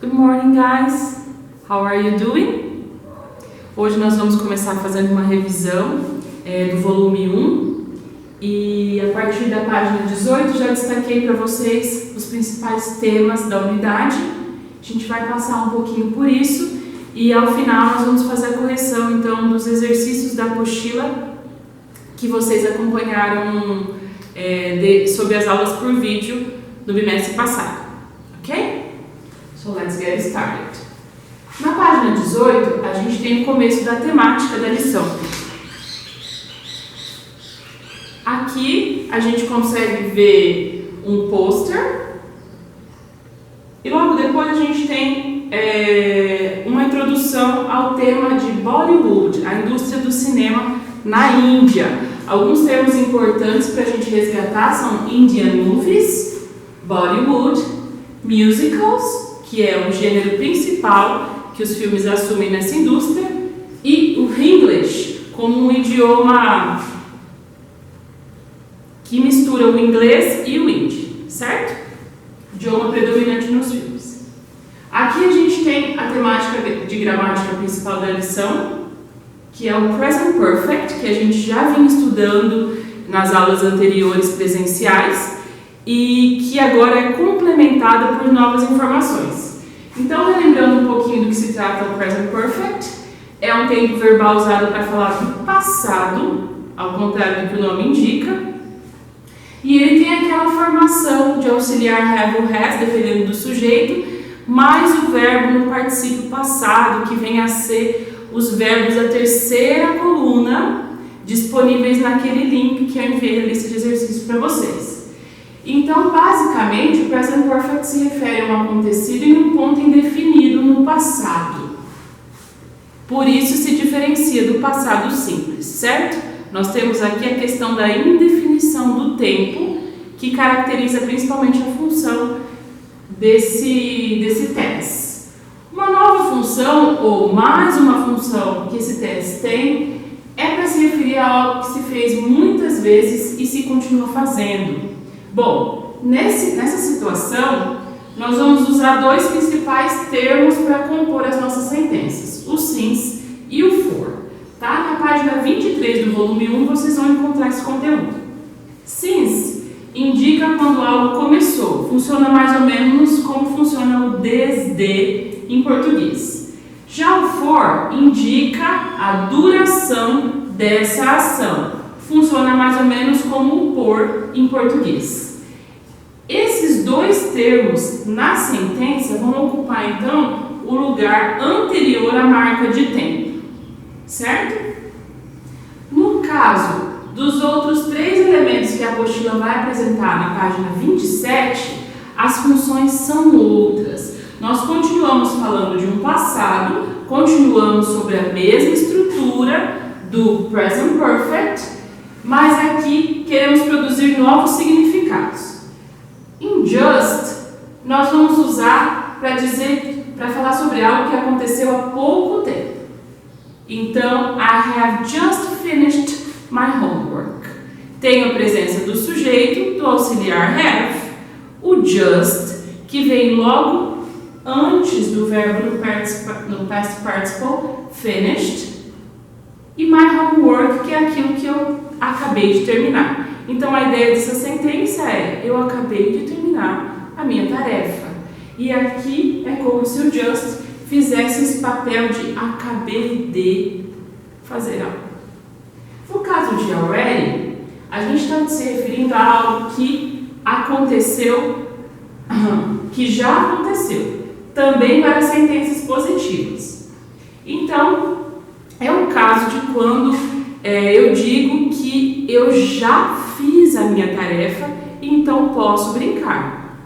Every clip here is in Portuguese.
Good morning, guys. How are you doing? Hoje nós vamos começar fazendo uma revisão do volume 1 e a partir da página 18 já destaquei para vocês os principais temas da unidade. A gente vai passar um pouquinho por isso e ao final nós vamos fazer a correção então dos exercícios da apostila que vocês acompanharam sobre as aulas por vídeo do bimestre passado, ok? So let's get started. Na página 18, a gente tem o começo da temática da lição. Aqui a gente consegue ver um pôster e logo depois a gente tem uma introdução ao tema de Bollywood, a indústria do cinema na Índia. Alguns termos importantes para a gente resgatar são Indian movies, Bollywood, musicals, que é o gênero principal que os filmes assumem nessa indústria, e o English, como um idioma que mistura o inglês e o hindi, certo? Idioma predominante nos filmes. Aqui a gente tem a temática de gramática principal da lição, que é o Present Perfect, que a gente já vinha estudando nas aulas anteriores presenciais e que agora é complementada por novas informações. Então, relembrando um pouquinho do que se trata o Present Perfect, é um tempo verbal usado para falar do passado, ao contrário do que o nome indica, e ele tem aquela formação de auxiliar have ou has, dependendo do sujeito, mais o verbo no particípio passado, que vem a ser os verbos da terceira coluna, disponíveis naquele link que eu enviei a lista de exercícios para vocês. Então, basicamente, o Present Perfect se refere a um acontecido em um ponto indefinido no passado. Por isso se diferencia do passado simples, certo? Nós temos aqui a questão da indefinição do tempo, que caracteriza principalmente a função desse tense. Uma nova função, ou mais uma função que esse tense tem, é para se referir a algo que se fez muitas vezes e se continua fazendo. Bom, nessa situação, nós vamos usar dois principais termos para compor as nossas sentenças, o since e o for. Tá? Na página 23 do volume 1, vocês vão encontrar esse conteúdo. Since indica quando algo começou, funciona mais ou menos como funciona o desde em português. Já o for indica a duração dessa ação. Funciona mais ou menos como o por em português. Esses dois termos na sentença vão ocupar então o lugar anterior à marca de tempo, certo? No caso dos outros três elementos que a apostila vai apresentar na página 27, as funções são outras. Nós continuamos falando de um passado, continuamos sobre a mesma estrutura do Present Perfect, mas aqui queremos produzir novos significados. Em just, nós vamos usar para falar sobre algo que aconteceu há pouco tempo. Então, I have just finished my homework. Tem a presença do sujeito, do auxiliar have, o just, que vem logo antes do verbo no past participle, finished, e my homework, que é aquilo que eu acabei de terminar. Então, a ideia dessa sentença é: eu acabei de terminar a minha tarefa. E aqui é como se o just fizesse esse papel de acabei de fazer algo. No caso de already, a gente está se referindo a algo que aconteceu, que já aconteceu, também para sentenças positivas. Então, é um caso de quando eu digo que eu já fiz a minha tarefa, então posso brincar.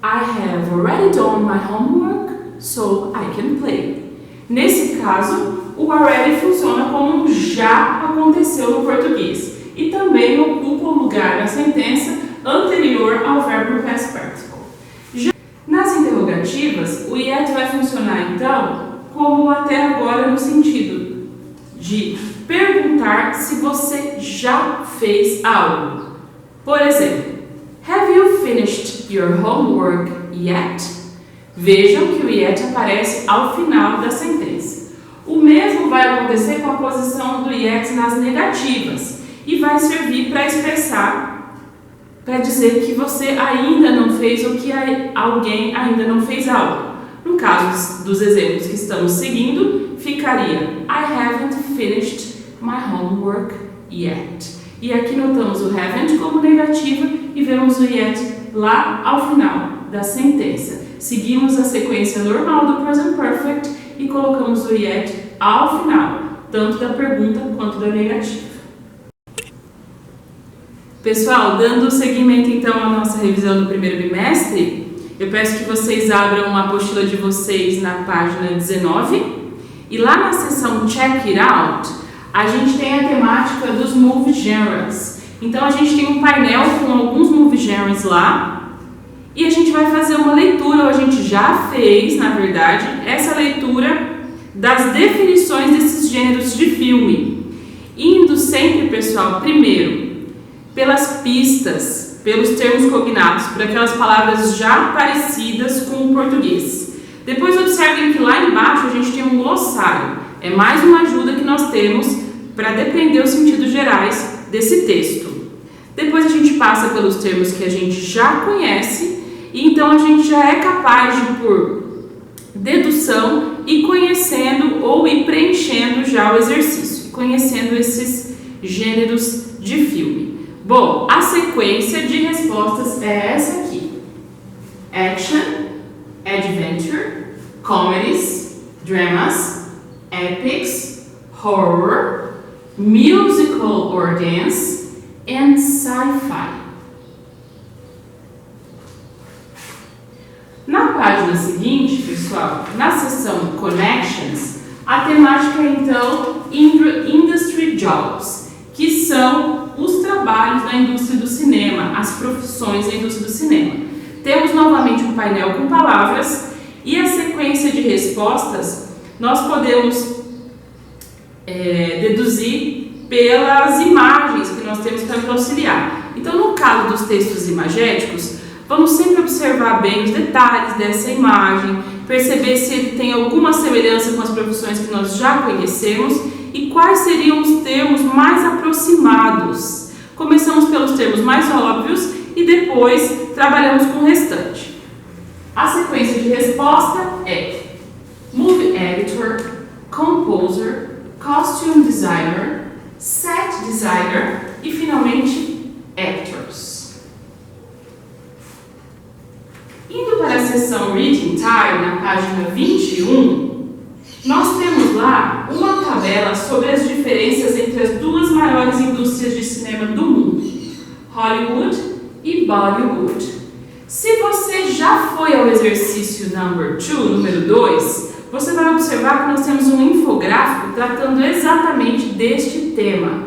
I have already done my homework, so I can play. Nesse caso, o already funciona como um já aconteceu no português e também ocupa o lugar na sentença anterior ao verbo past participle. Nas interrogativas, o yet vai funcionar então como até agora no sentido de perguntar se você já fez algo. Por exemplo, have you finished your homework yet? Vejam que o yet aparece ao final da sentença. O mesmo vai acontecer com a posição do yet nas negativas e vai servir para expressar, para dizer que você ainda não fez ou que alguém ainda não fez algo. No caso dos exemplos que estamos seguindo, ficaria I haven't finished my homework yet. E aqui notamos o haven't como negativa e vemos o yet lá ao final da sentença. Seguimos a sequência normal do present perfect e colocamos o yet ao final, tanto da pergunta quanto da negativa. Pessoal, dando seguimento então à nossa revisão do primeiro bimestre, eu peço que vocês abram a apostila de vocês na página 19 e lá na seção Check It Out, a gente tem a temática dos Move Genres. Então a gente tem um painel com alguns Move Genres lá e a gente vai fazer uma leitura, ou a gente já fez, na verdade, essa leitura das definições desses gêneros de filme. Indo sempre, pessoal, primeiro pelas pistas, pelos termos cognatos, por aquelas palavras já parecidas com o português. Depois observem que lá embaixo a gente tem um glossário. É mais uma ajuda que nós temos para depreender os sentidos gerais desse texto. Depois a gente passa pelos termos que a gente já conhece e então a gente já é capaz de, por dedução, ir conhecendo ou ir preenchendo já o exercício, conhecendo esses gêneros de filme. Bom, a sequência de respostas é essa aqui: action, adventure, comedies, dramas, epics, horror, musical or dance, and sci-fi. Na página seguinte, pessoal, na seção Connections, a temática é então Industry Jobs, que são os trabalhos da indústria do cinema, as profissões da indústria do cinema. Temos novamente um painel com palavras e a sequência de respostas nós podemos deduzir pelas imagens que nós temos para nos auxiliar. Então, no caso dos textos imagéticos, vamos sempre observar bem os detalhes dessa imagem, perceber se ele tem alguma semelhança com as profissões que nós já conhecemos e quais seriam os termos mais aproximados. Começamos pelos termos mais óbvios e depois trabalhamos com o restante. A sequência de resposta é Movie Editor, Composer, Costume Designer, Set Designer e finalmente Actors. Indo para a seção Reading Time, na página 21, nós temos lá uma tabela sobre as diferenças entre as duas maiores indústrias de cinema do mundo, Hollywood e Bollywood. Se você já foi ao exercício número 2, você vai observar que nós temos um infográfico tratando exatamente deste tema.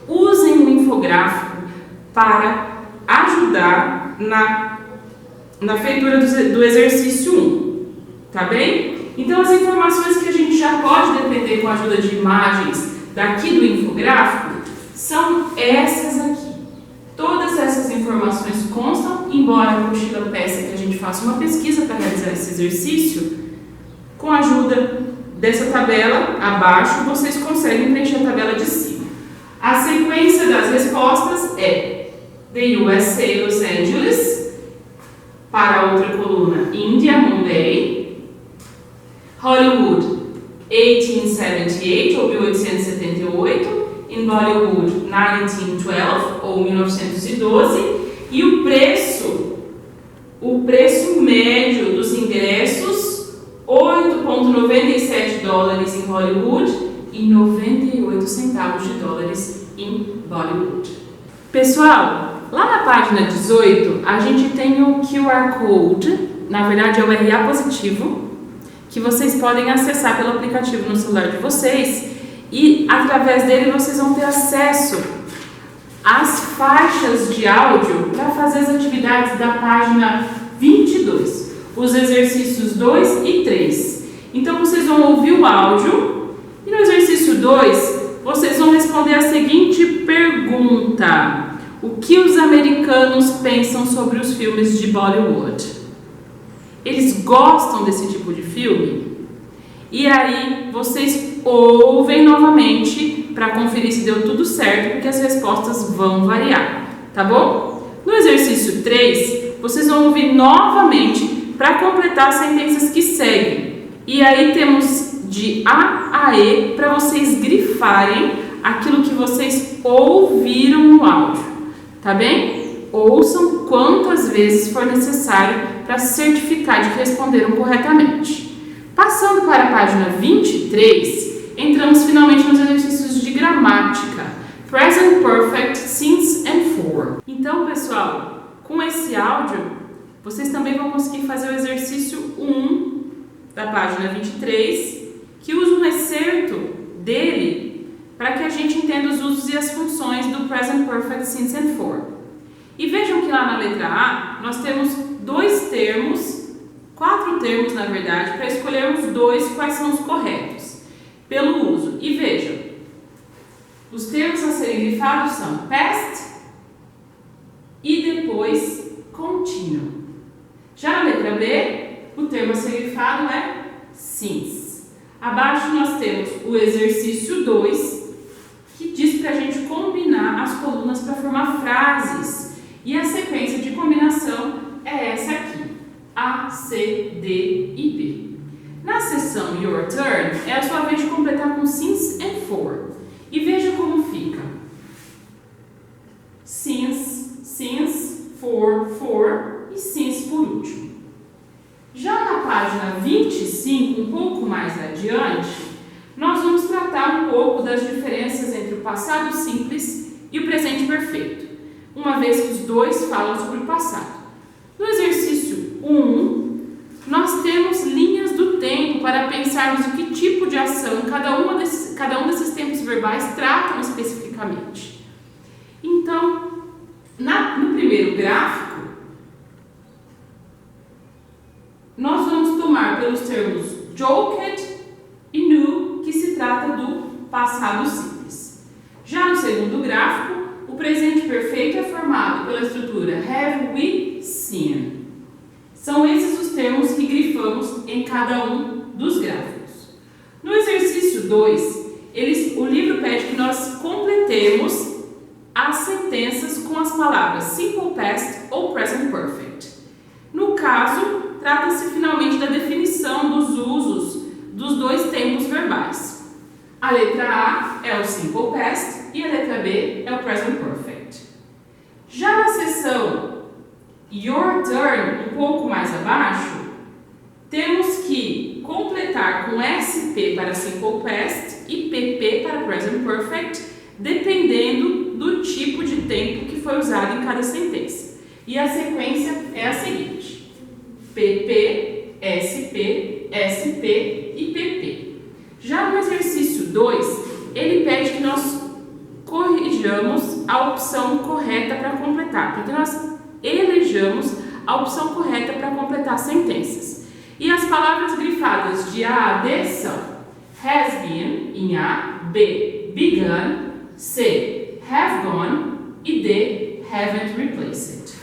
Usem o infográfico para ajudar na feitura do exercício 1, tá bem? Então, as informações que a gente já pode depender com a ajuda de imagens daqui do infográfico são essas aqui. Todas essas informações constam, embora a apostila peça que a gente faça uma pesquisa para realizar esse exercício, com a ajuda dessa tabela abaixo, vocês conseguem preencher a tabela de cima. A sequência das respostas é The USA, Los Angeles, para a outra coluna, India, Mumbai, Hollywood, 1878 ou 1878, em Bollywood, 1912 ou 1912, e o preço médio dos ingressos, $8,97 em Hollywood e 98 centavos de dólares em Bollywood. Pessoal, lá na página 18, a gente tem o QR Code, na verdade é o RA positivo, que vocês podem acessar pelo aplicativo no celular de vocês e através dele vocês vão ter acesso às faixas de áudio para fazer as atividades da página 22, os exercícios 2 e 3. Então vocês vão ouvir o áudio e no exercício 2 vocês vão responder a seguinte pergunta: o que os americanos pensam sobre os filmes de Bollywood? Eles gostam desse tipo de filme? E aí, vocês ouvem novamente para conferir se deu tudo certo, porque as respostas vão variar, tá bom? No exercício 3, vocês vão ouvir novamente para completar as sentenças que seguem. E aí temos de A a E para vocês grifarem aquilo que vocês ouviram no áudio, tá bem? Ouçam quantas vezes for necessário para se certificar de que responderam corretamente. Passando para a página 23, entramos finalmente nos exercícios de gramática, Present Perfect, Since and For. Então, pessoal, com esse áudio, vocês também vão conseguir fazer o exercício 1 da página 23, que usa um excerto dele para que a gente entenda os usos e as funções do Present Perfect, Since and For. E vejam que lá na letra A, nós temos 4 termos, na verdade, para escolhermos 2 quais são os corretos, pelo uso. E vejam, os termos a serem grifados são past e depois contínuo. Já na letra B, o termo a ser grifado é since. Abaixo nós temos o exercício 2, que diz para a gente combinar as colunas para formar frases. E a sequência de combinação é essa aqui, A, C, D e B. Na seção Your Turn, é a sua vez de completar com since and for. E veja como fica. Since, for e since por último. Já na página 25, um pouco mais adiante, nós vamos tratar um pouco das diferenças entre o passado simples e o presente perfeito, uma vez que os dois falam sobre o passado. No exercício 1, nós temos linhas do tempo para pensarmos o que tipo de ação cada um desses tempos verbais tratam especificamente. Então, no primeiro gráfico, nós vamos tomar pelos termos joked e knew, que se trata do passado simples. Já no segundo gráfico, o presente perfeito é formado pela estrutura have we seen. São esses os termos que grifamos em cada um dos gráficos. No exercício 2, o livro pede que nós completemos as sentenças com as palavras simple past ou present perfect. No caso, trata-se finalmente da definição dos usos dos 2 tempos verbais. A letra A é o simple past e a letra B é o present perfect. Já na seção Your Turn, um pouco mais abaixo, temos que completar com SP para simple past e PP para present perfect, dependendo do tipo de tempo que foi usado em cada sentença. E a sequência é a seguinte: PP, SP, SP e PP. Já no exercício 2, ele pede que nós corrijamos a opção correta para completar, porque nós elejamos a opção correta para completar sentenças. E as palavras grifadas de A a D são has been, em A, B, begun, C, have gone e D, haven't replaced.